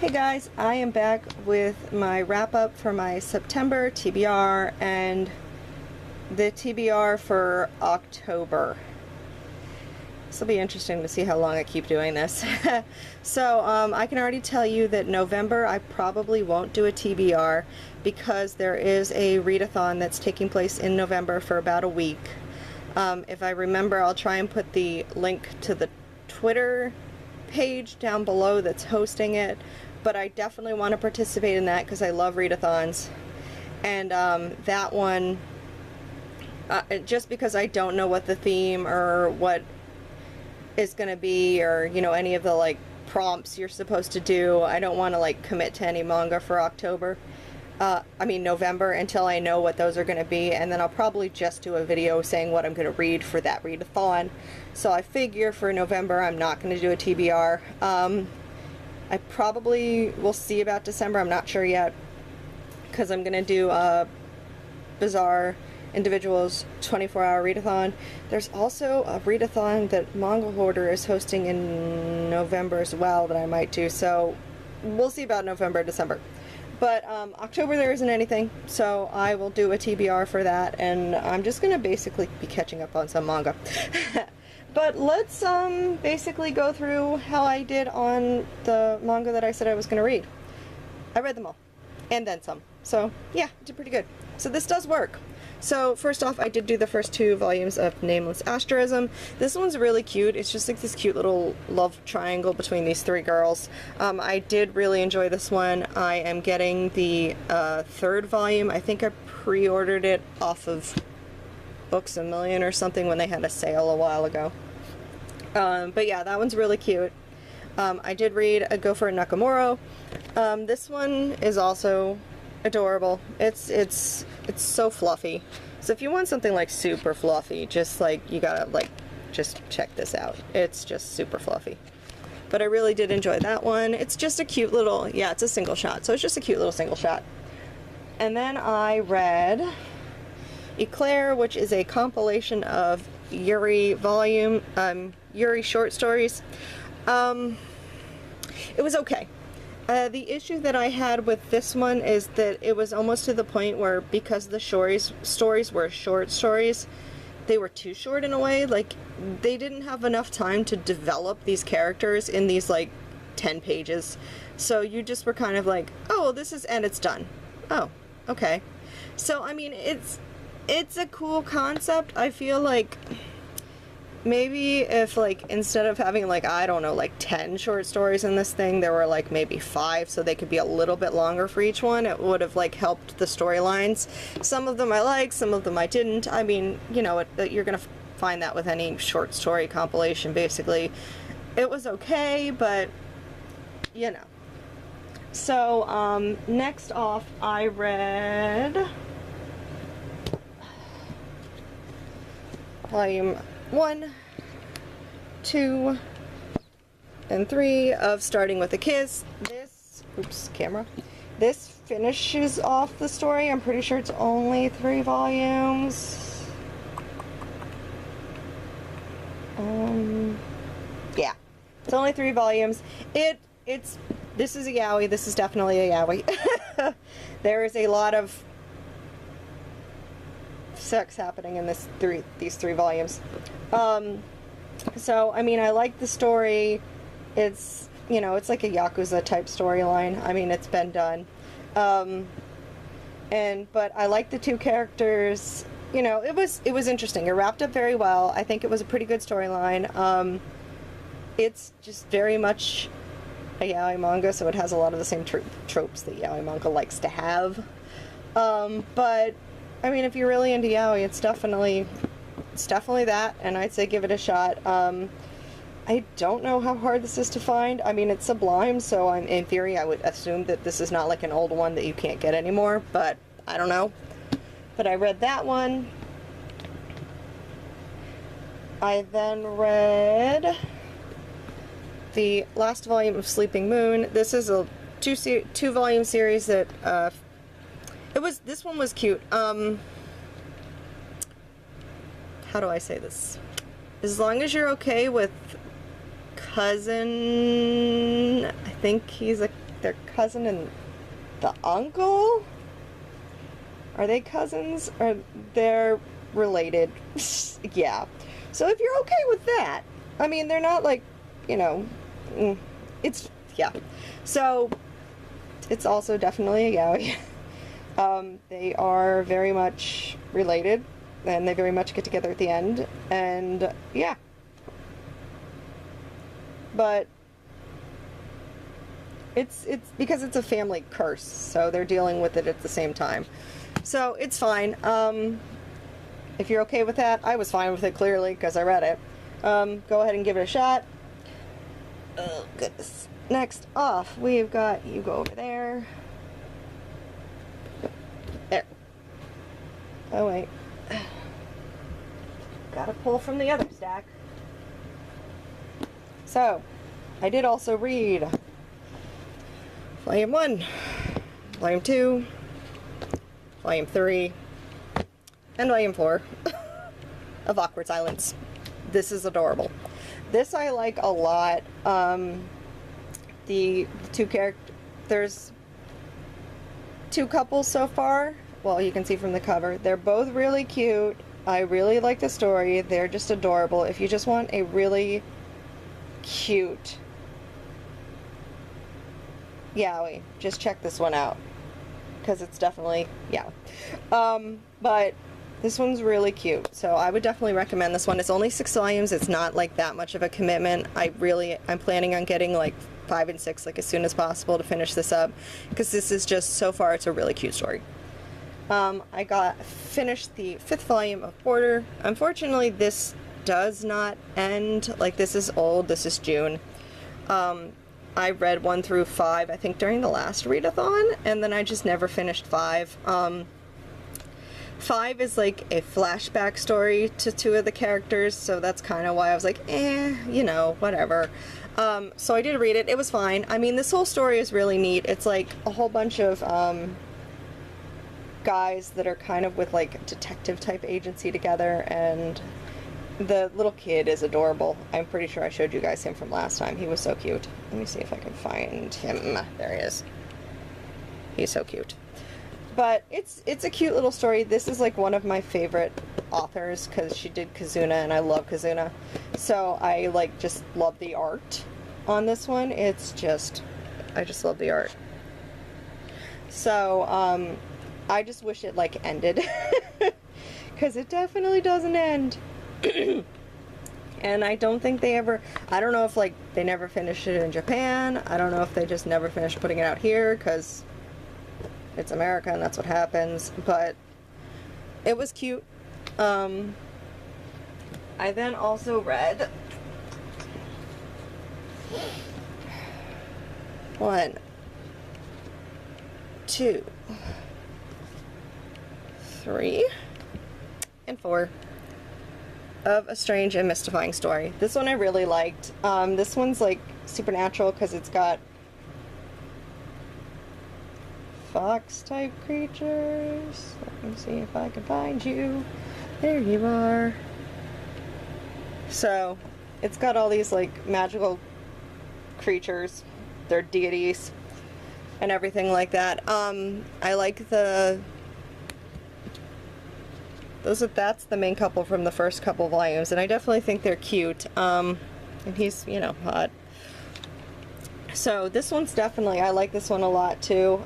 Hey guys, I am back with my wrap-up for my September TBR and the TBR for October. This will be interesting to see how long I keep doing this. So I can already tell you that November I probably won't do a TBR because there is a readathon that's taking place in November for about a week. If I remember, I'll try and put the link to the Twitter page down below that's hosting it, but I definitely want to participate in that because I love readathons. And that one, just because I don't know what the theme or what is going to be, or you know, any of the like prompts you're supposed to do, I don't want to like commit to any manga for November until I know what those are going to be, and then I'll probably just do a video saying what I'm going to read for that readathon. So I figure for November I'm not going to do a TBR. I probably will see about December, I'm not sure yet, because I'm going to do a Bizarre Individuals 24-hour readathon. There's also a readathon that Manga Hoarder is hosting in November as well that I might do, so we'll see about November, December. But October there isn't anything, so I will do a TBR for that, and I'm just going to basically be catching up on some manga. But let's basically go through how I did on the manga that I said I was going to read. I read them all, and then some. So yeah, I did pretty good. So this does work. So first off, I did do the first 2 volumes of Nameless Asterism. This one's really cute. It's just like this cute little love triangle between these 3 girls. I did really enjoy this one. I am getting the 3rd volume. I think I pre-ordered it off of Books A Million or something when they had a sale a while ago. But yeah, that one's really cute. I did read A Go for a Nakamura. This one is also adorable. It's so fluffy. So if you want something like super fluffy, just like, you gotta like just check this out. It's just super fluffy. But I really did enjoy that one. It's just a cute little, yeah, it's a single shot, so it's just a cute little single shot. And then I read Eclair, which is a compilation of Yuri Yuri short stories. It was okay. The issue that I had with this one is that it was almost to the point where, because the stories were short stories, they were too short in a way. Like, they didn't have enough time to develop these characters in these like 10 pages. So you just were kind of like, oh, this is, and it's done. Oh, okay. So I mean, it's a cool concept. I feel like maybe if, like, instead of having, like, I don't know, like 10 short stories in this thing, there were like maybe 5, so they could be a little bit longer for each one, it would have like helped the storylines. Some of them I liked, some of them I didn't. I mean, you know, you're gonna find that with any short story compilation, basically. It was okay, but you know. So next off I read volume 1, 2, and 3 of Starting with a Kiss. This, oops, camera. This finishes off the story. I'm pretty sure it's only 3 volumes. Yeah, it's only 3 volumes. This is a yaoi. This is definitely a yaoi. There is a lot of sex happening in these 3 volumes. So I mean, I like the story. It's, you know, it's like a Yakuza type storyline. I mean, it's been done. But I like the 2 characters. You know, it was interesting. It wrapped up very well. I think it was a pretty good storyline. It's just very much a yaoi manga, so it has a lot of the same tropes that yaoi manga likes to have. But I mean, if you're really into yaoi, it's definitely that, and I'd say give it a shot. I don't know how hard this is to find. I mean, it's Sublime, so in theory I would assume that this is not like an old one that you can't get anymore, but I don't know. But I read that one. I then read the last volume of Sleeping Moon. This is a 2-volume series that this one was cute. How do I say this? As long as you're okay with cousin, I think their cousin and the uncle. Are they cousins? Or they're related? Yeah. So if you're okay with that, I mean, they're not like, you know, it's, yeah. So it's also definitely a yaoi. They are very much related, and they very much get together at the end, and yeah. But it's because it's a family curse, so they're dealing with it at the same time. So it's fine. If you're okay with that, I was fine with it, clearly, because I read it. Go ahead and give it a shot. Oh, goodness. Next off, we've got, you go over there. There. Oh, wait. Gotta pull from the other stack. So, I did also read Volume 1, Volume 2, Volume 3, and Volume 4 of Awkward Silence. This is adorable. This I like a lot. The two characters, there's two couples so far. Well, you can see from the cover. They're both really cute. I really like the story. They're just adorable. If you just want a really cute yaoi, just check this one out, because it's definitely, yeah. But this one's really cute, so I would definitely recommend this one. It's only 6 volumes. It's not like that much of a commitment. I'm planning on getting like 5 and 6 like as soon as possible to finish this up, because this is just, so far, it's a really cute story. I finished the 5th volume of Border. Unfortunately, this does not end. Like, this is old. This is June. I read 1 through 5, I think, during the last readathon, and then I just never finished 5. 5 is like a flashback story to 2 of the characters, so that's kind of why I was like, you know, whatever. So I did read it. It was fine. I mean, this whole story is really neat. It's like a whole bunch of guys that are kind of with like detective type agency together, and the little kid is adorable. I'm pretty sure I showed you guys him from last time. He was so cute. Let me see if I can find him. There he is. He's so cute. But it's a cute little story. This is like one of my favorite authors, because she did Kazuna, and I love Kazuna. So I like just love the art on this one. It's just, I just love the art. So I just wish it like ended, because it definitely doesn't end. And I don't think they ever, I don't know if like they never finished it in Japan. I don't know if they just never finished putting it out here because it's America and that's what happens, but it was cute. I then also read 1, 2, 3, and 4 of A Strange and Mystifying Story. This one I really liked. This one's like supernatural because it's got fox type creatures. Let me see if I can find you. There you are. So it's got all these like magical creatures. They're deities and everything like that. I like that's the main couple from the first couple volumes, and I definitely think they're cute. And he's, you know, hot. So this one's definitely, I like this one a lot too.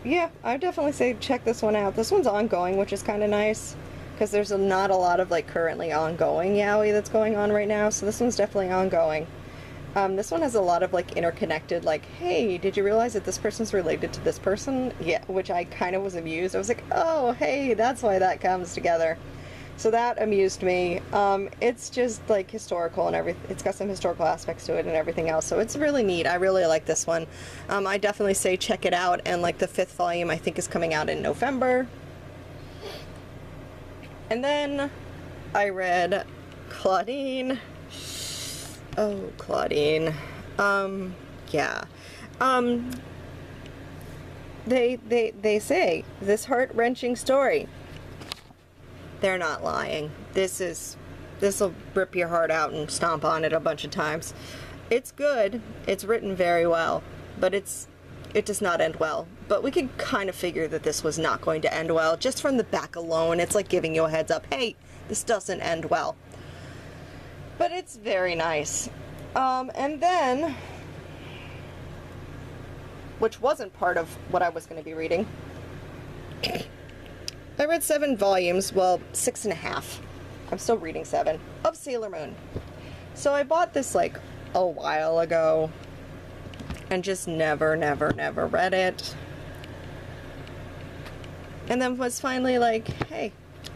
Yeah, I definitely say check this one out. This one's ongoing, which is kind of nice, because there's not a lot of like currently ongoing yaoi that's going on right now, so this one's definitely ongoing. This one has a lot of like interconnected, like, hey, did you realize that this person's related to this person? Yeah, which I kind of was amused. I was like, oh, hey, that's why that comes together. So that amused me. It's just like historical and everything. It's got some historical aspects to it and everything else. So it's really neat. I really like this one. I definitely say check it out. And like the 5th volume, I think, is coming out in November. And then I read Claudine. Oh, Claudine. Yeah. They say this heart-wrenching story. They're not lying. This is this will rip your heart out and stomp on it a bunch of times. It's good. It's written very well, but it does not end well. But we could kind of figure that this was not going to end well. Just from the back alone, it's like giving you a heads up. Hey, this doesn't end well. But it's very nice. And then, which wasn't part of what I was going to be reading, I read 7 volumes, well, 6.5. I'm still reading 7, of Sailor Moon. So I bought this like a while ago and just never read it. And then was finally like, hey,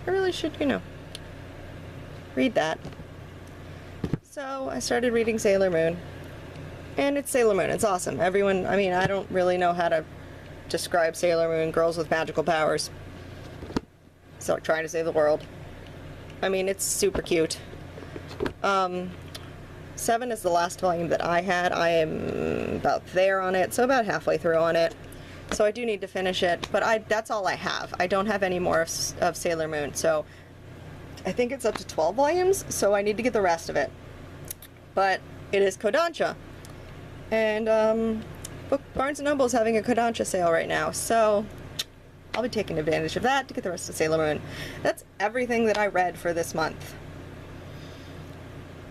I really should, you know, read that. So I started reading Sailor Moon. And it's Sailor Moon. It's awesome. Everyone, I mean, I don't really know how to describe Sailor Moon, girls with magical powers. So trying to save the world. I mean, it's super cute. 7 is the last volume that I had. I am about there on it, so about halfway through on it. So I do need to finish it, but that's all I have. I don't have any more of Sailor Moon, so I think it's up to 12 volumes, so I need to get the rest of it. But it is Kodansha. And Barnes & Noble is having a Kodansha sale right now, so I'll be taking advantage of that to get the rest of Sailor Moon. That's everything that I read for this month.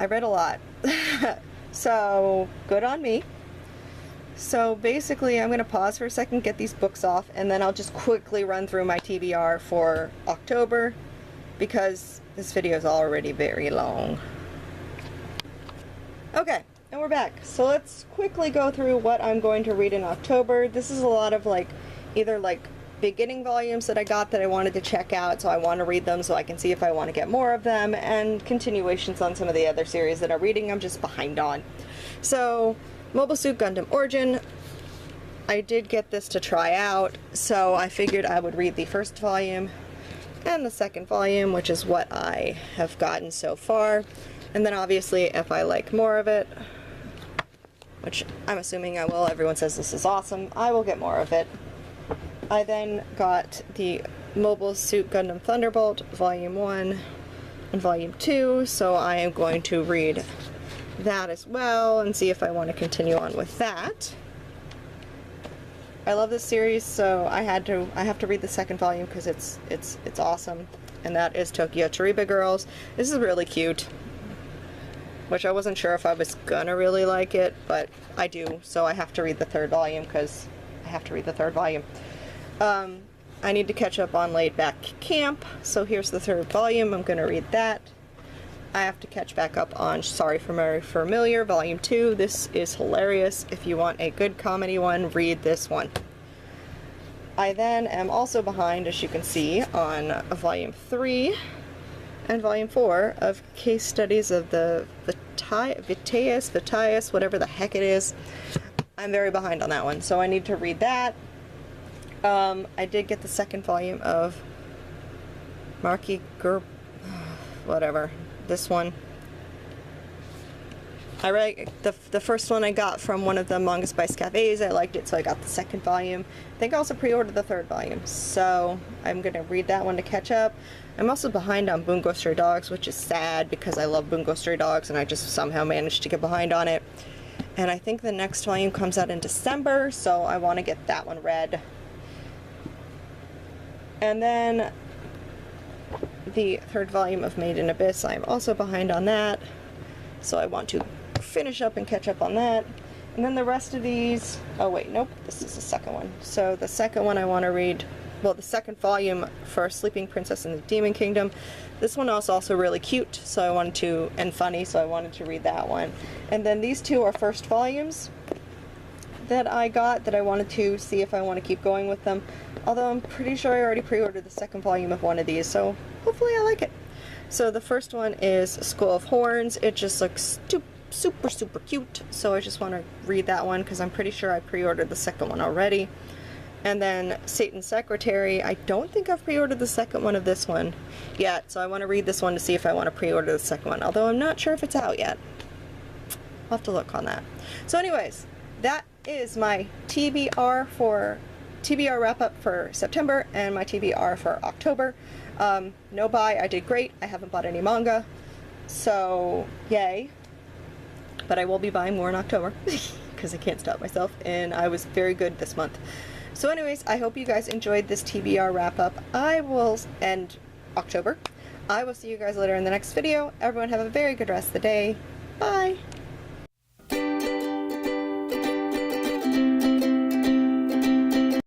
I read a lot. So, good on me. So basically, I'm going to pause for a second, get these books off, and then I'll just quickly run through my TBR for October, because this video is already very long. Okay, and we're back. So let's quickly go through what I'm going to read in October. This is a lot of like, either like beginning volumes that I got that I wanted to check out, so I want to read them so I can see if I want to get more of them, and continuations on some of the other series that I'm reading I'm just behind on. So, Mobile Suit Gundam Origin, I did get this to try out, so I figured I would read the first volume and the second volume, which is what I have gotten so far. And then obviously if I like more of it, which I'm assuming I will, everyone says this is awesome, I will get more of it. I then got the Mobile Suit Gundam Thunderbolt Volume 1 and Volume 2, so I am going to read that as well and see if I want to continue on with that. I love this series, so I have to read the second volume because it's awesome, and that is Tokyo Chariba Girls. This is really cute, which I wasn't sure if I was gonna really like it, but I do, so I have to read the third volume because I have to read the third volume. I need to catch up on Laid Back Camp, so here's the third volume. I'm gonna read that. I have to catch back up on Sorry for Mary Familiar, Volume 2. This is hilarious. If you want a good comedy one, read this one. I then am also behind, as you can see, on Volume 3 and Volume 4 of Case Studies of the Vitaeus, whatever the heck it is. I'm very behind on that one, so I need to read that. I did get the second volume of Marky Gur... whatever. This one. I read the first one I got from one of the Manga Spice cafes. I liked it, so I got the second volume. I think I also pre-ordered the third volume, so I'm gonna read that one to catch up. I'm also behind on Bungo Stray Dogs, which is sad because I love Bungo Stray Dogs and I just somehow managed to get behind on it. And I think the next volume comes out in December, so I want to get that one read. And then the third volume of Made in Abyss, I'm also behind on that, so I want to finish up and catch up on that. And then the rest of these, oh wait, nope, this is the second one. So the second one I want to read, well, the second volume for Sleeping Princess in the Demon Kingdom. This one was also really cute, so I wanted to, and funny, so I wanted to read that one. And then these two are first volumes that I got that I wanted to see if I want to keep going with them. Although I'm pretty sure I already pre-ordered the second volume of one of these, so hopefully I like it. So the first one is School of Horns. It just looks super cute, so I just want to read that one because I'm pretty sure I pre-ordered the second one already. And then Satan's Secretary, I don't think I've pre-ordered the second one of this one yet, so I want to read this one to see if I want to pre-order the second one, although I'm not sure if it's out yet. I'll have to look on that. So anyways, that is my TBR wrap-up for September and my TBR for October. No buy, I did great. I haven't bought any manga. So, yay. But I will be buying more in October because I can't stop myself, and I was very good this month. So anyways, I hope you guys enjoyed this TBR wrap-up. I will end October. I will see you guys later in the next video. Everyone have a very good rest of the day. Bye!